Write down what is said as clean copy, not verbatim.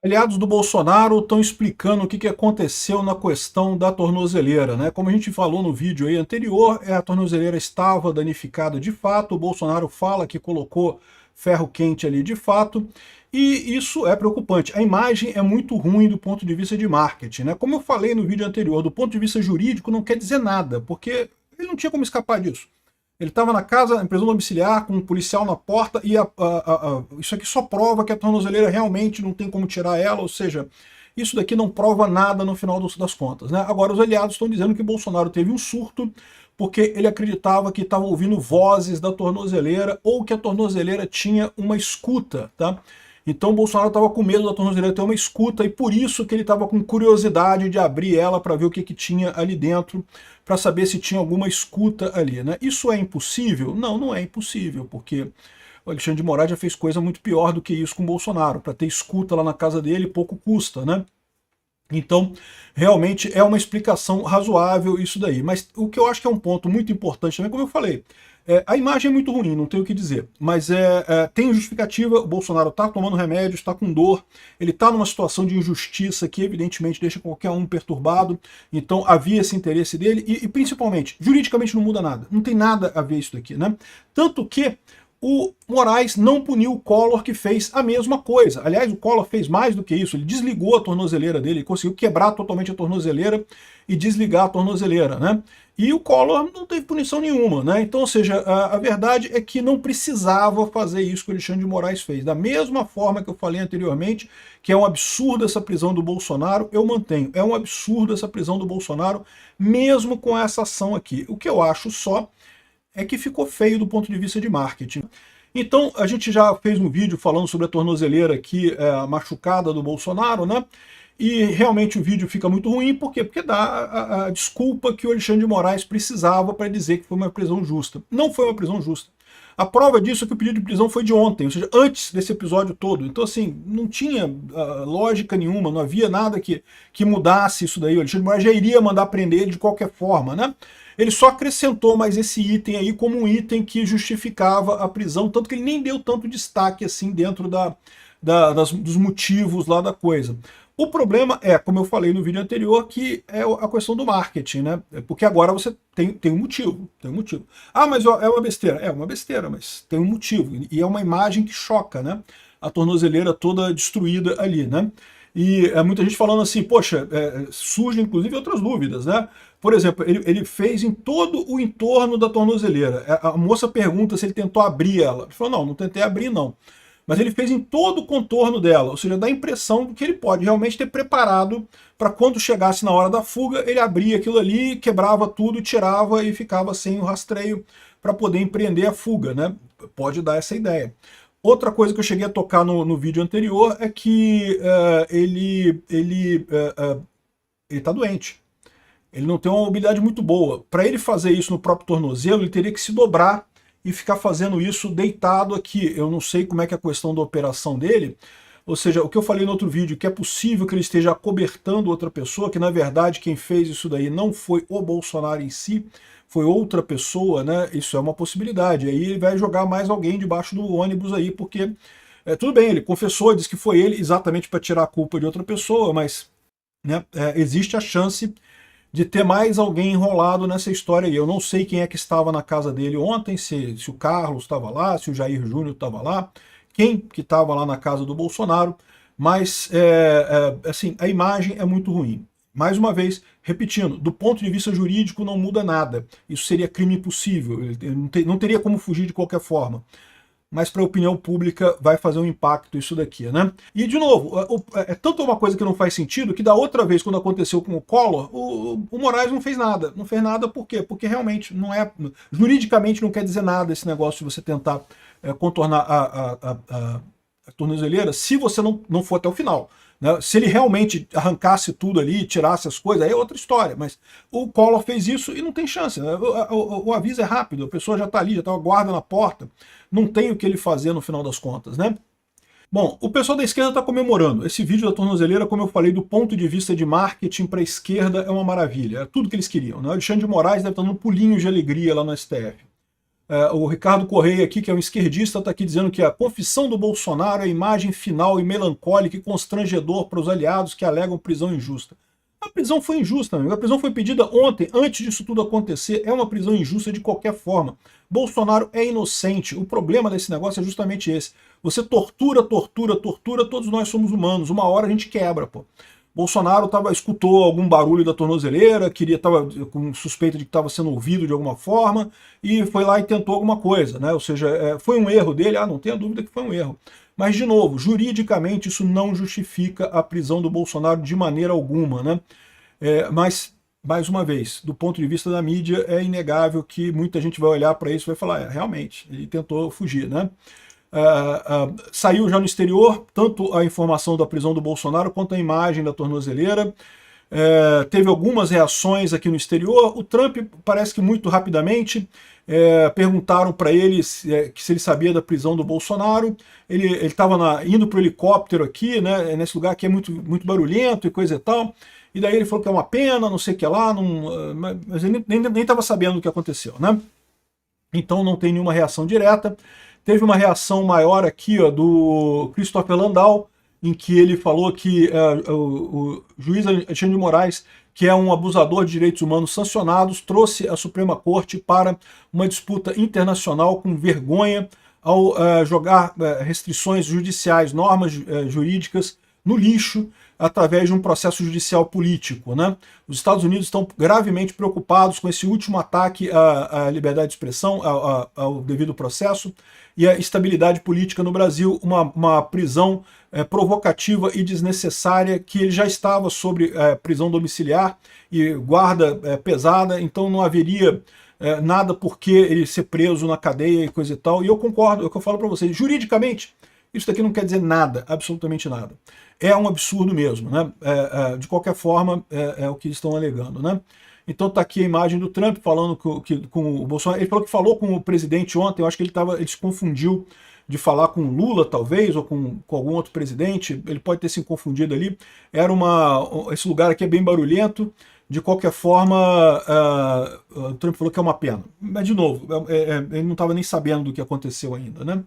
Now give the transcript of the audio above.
Aliados do Bolsonaro estão explicando o que aconteceu na questão da tornozeleira, né? Como a gente falou no vídeo aí anterior, a tornozeleira estava danificada de fato, o Bolsonaro fala que colocou ferro quente ali de fato, e isso é preocupante. A imagem é muito ruim do ponto de vista de marketing, né? Como eu falei no vídeo anterior, do ponto de vista jurídico não quer dizer nada, porque ele não tinha como escapar disso. Ele estava na casa, em prisão domiciliar, com um policial na porta, e isso aqui só prova que a tornozeleira realmente não tem como tirar ela, ou seja, isso daqui não prova nada no final das contas, né? Agora, os aliados estão dizendo que Bolsonaro teve um surto porque ele acreditava que estava ouvindo vozes da tornozeleira ou que a tornozeleira tinha uma escuta, tá? Então o Bolsonaro estava com medo da tornozeleira ter uma escuta e por isso que ele estava com curiosidade de abrir ela para ver o que tinha ali dentro, para saber se tinha alguma escuta ali, né? Isso é impossível? Não, não é impossível, porque o Alexandre de Moraes já fez coisa muito pior do que isso com o Bolsonaro. Para ter escuta lá na casa dele, pouco custa, né? Então, realmente é uma explicação razoável isso daí. Mas o que eu acho que é um ponto muito importante também, como eu falei, a imagem é muito ruim, não tenho o que dizer, mas tem justificativa, o Bolsonaro está tomando remédio, está com dor, ele está numa situação de injustiça que evidentemente deixa qualquer um perturbado, então havia esse interesse dele, e principalmente, juridicamente não muda nada, não tem nada a ver isso daqui, né? Tanto que o Moraes não puniu o Collor, que fez a mesma coisa. Aliás, o Collor fez mais do que isso, ele desligou a tornozeleira dele, ele conseguiu quebrar totalmente a tornozeleira e desligar a tornozeleira, né? E o Collor não teve punição nenhuma, né? Então, ou seja, a verdade é que não precisava fazer isso que o Alexandre de Moraes fez. Da mesma forma que eu falei anteriormente, que é um absurdo essa prisão do Bolsonaro, eu mantenho. É um absurdo essa prisão do Bolsonaro, mesmo com essa ação aqui. O que eu acho só é que ficou feio do ponto de vista de marketing. Então, a gente já fez um vídeo falando sobre a tornozeleira aqui, machucada do Bolsonaro, né? E realmente o vídeo fica muito ruim, por quê? Porque dá a desculpa que o Alexandre de Moraes precisava para dizer que foi uma prisão justa. Não foi uma prisão justa. A prova disso é que o pedido de prisão foi de ontem, ou seja, antes desse episódio todo. Então, assim, não tinha lógica nenhuma, não havia nada que mudasse isso daí. O Alexandre de Moraes já iria mandar prender ele de qualquer forma, né? Ele só acrescentou mais esse item aí como um item que justificava a prisão, tanto que ele nem deu tanto destaque assim dentro dos motivos lá da coisa. O problema é, como eu falei no vídeo anterior, que é a questão do marketing, né? Porque agora você tem um motivo, tem um motivo. Ah, mas ó, é uma besteira. É uma besteira, mas tem um motivo. E é uma imagem que choca, né? A tornozeleira toda destruída ali, né? E muita gente falando assim, poxa, surgem inclusive outras dúvidas, né? Por exemplo, ele fez em todo o entorno da tornozeleira. A moça pergunta se ele tentou abrir ela. Ele falou, não, não tentei abrir não. Mas ele fez em todo o contorno dela, ou seja, dá a impressão de que ele pode realmente ter preparado para quando chegasse na hora da fuga, ele abria aquilo ali, quebrava tudo, tirava e ficava sem o rastreio para poder empreender a fuga, né? Pode dar essa ideia. Outra coisa que eu cheguei a tocar no vídeo anterior é que ele está doente. Ele não tem uma mobilidade muito boa. Para ele fazer isso no próprio tornozelo, ele teria que se dobrar e ficar fazendo isso deitado aqui. Eu não sei como é que é a questão da operação dele, ou seja, o que eu falei no outro vídeo, que é possível que ele esteja acobertando outra pessoa, que na verdade quem fez isso daí não foi o Bolsonaro em si, foi outra pessoa, né? Isso é uma possibilidade. Aí ele vai jogar mais alguém debaixo do ônibus aí, porque tudo bem, ele confessou, disse que foi ele exatamente para tirar a culpa de outra pessoa, mas né, existe a chance de ter mais alguém enrolado nessa história aí. Eu não sei quem é que estava na casa dele ontem, se o Carlos estava lá, se o Jair Júnior estava lá, quem que estava lá na casa do Bolsonaro, mas assim, a imagem é muito ruim. Mais uma vez, repetindo, do ponto de vista jurídico não muda nada. Isso seria crime impossível, não teria como fugir de qualquer forma. Mas para a opinião pública vai fazer um impacto isso daqui, né? E, de novo, é tanto uma coisa que não faz sentido, que da outra vez, quando aconteceu com o Collor, o Moraes não fez nada. Não fez nada por quê? Porque realmente não é... Juridicamente não quer dizer nada esse negócio de você tentar contornar a tornozeleira se você não for até o final. Né? Se ele realmente arrancasse tudo ali, tirasse as coisas, aí é outra história. Mas o Collor fez isso e não tem chance. Né? O aviso é rápido, a pessoa já está ali, já está com a guarda na porta, não tem o que ele fazer no final das contas, né? Bom, o pessoal da esquerda está comemorando. Esse vídeo da tornozeleira, como eu falei, do ponto de vista de marketing para a esquerda, é uma maravilha. É tudo que eles queriam. Né? O Alexandre de Moraes deve estar dando pulinhos de alegria lá no STF. O Ricardo Correia aqui, que é um esquerdista, está aqui dizendo que a confissão do Bolsonaro é a imagem final e melancólica e constrangedor para os aliados que alegam prisão injusta. A prisão foi injusta, amigo. A prisão foi pedida ontem, antes disso tudo acontecer. É uma prisão injusta de qualquer forma. Bolsonaro é inocente. O problema desse negócio é justamente esse. Você tortura, tortura, tortura, todos nós somos humanos. Uma hora a gente quebra, pô. Bolsonaro escutou algum barulho da tornozeleira, estava com suspeita de que estava sendo ouvido de alguma forma, e foi lá e tentou alguma coisa, né? Ou seja, foi um erro dele, não tenha dúvida que foi um erro. Mas, de novo, juridicamente isso não justifica a prisão do Bolsonaro de maneira alguma, né? Mas, mais uma vez, do ponto de vista da mídia, é inegável que muita gente vai olhar para isso e vai falar, realmente, ele tentou fugir, né? Saiu já no exterior tanto a informação da prisão do Bolsonaro quanto a imagem da tornozeleira. Teve algumas reações aqui no exterior. O Trump parece que muito rapidamente perguntaram para ele se ele sabia da prisão do Bolsonaro. Ele estava indo para o helicóptero aqui, né, nesse lugar que é muito, muito barulhento e coisa e tal. E daí ele falou que é uma pena, não sei o que lá, mas ele nem estava sabendo o que aconteceu, né? Então não tem nenhuma reação direta. Teve uma reação maior aqui, ó, do Christopher Landau, em que ele falou que o juiz Alexandre de Moraes, que é um abusador de direitos humanos sancionados, trouxe a Suprema Corte para uma disputa internacional com vergonha ao jogar restrições judiciais, normas jurídicas no lixo, através de um processo judicial político, né? Os Estados Unidos estão gravemente preocupados com esse último ataque à liberdade de expressão, ao devido processo, e a estabilidade política no Brasil, uma prisão provocativa e desnecessária, que ele já estava sobre prisão domiciliar e guarda pesada, então não haveria nada por que ele ser preso na cadeia e coisa e tal. E eu concordo, é o que eu falo para vocês, juridicamente, isso daqui não quer dizer nada, absolutamente nada. É um absurdo mesmo, né? De qualquer forma, é o que eles estão alegando, né? Então tá aqui a imagem do Trump falando com o Bolsonaro. Ele falou que falou com o presidente ontem, eu acho que ele se confundiu de falar com Lula, talvez, ou com algum outro presidente. Ele pode ter se confundido ali. Esse lugar aqui é bem barulhento. De qualquer forma, o Trump falou que é uma pena. Mas, de novo, ele não estava nem sabendo do que aconteceu ainda, né?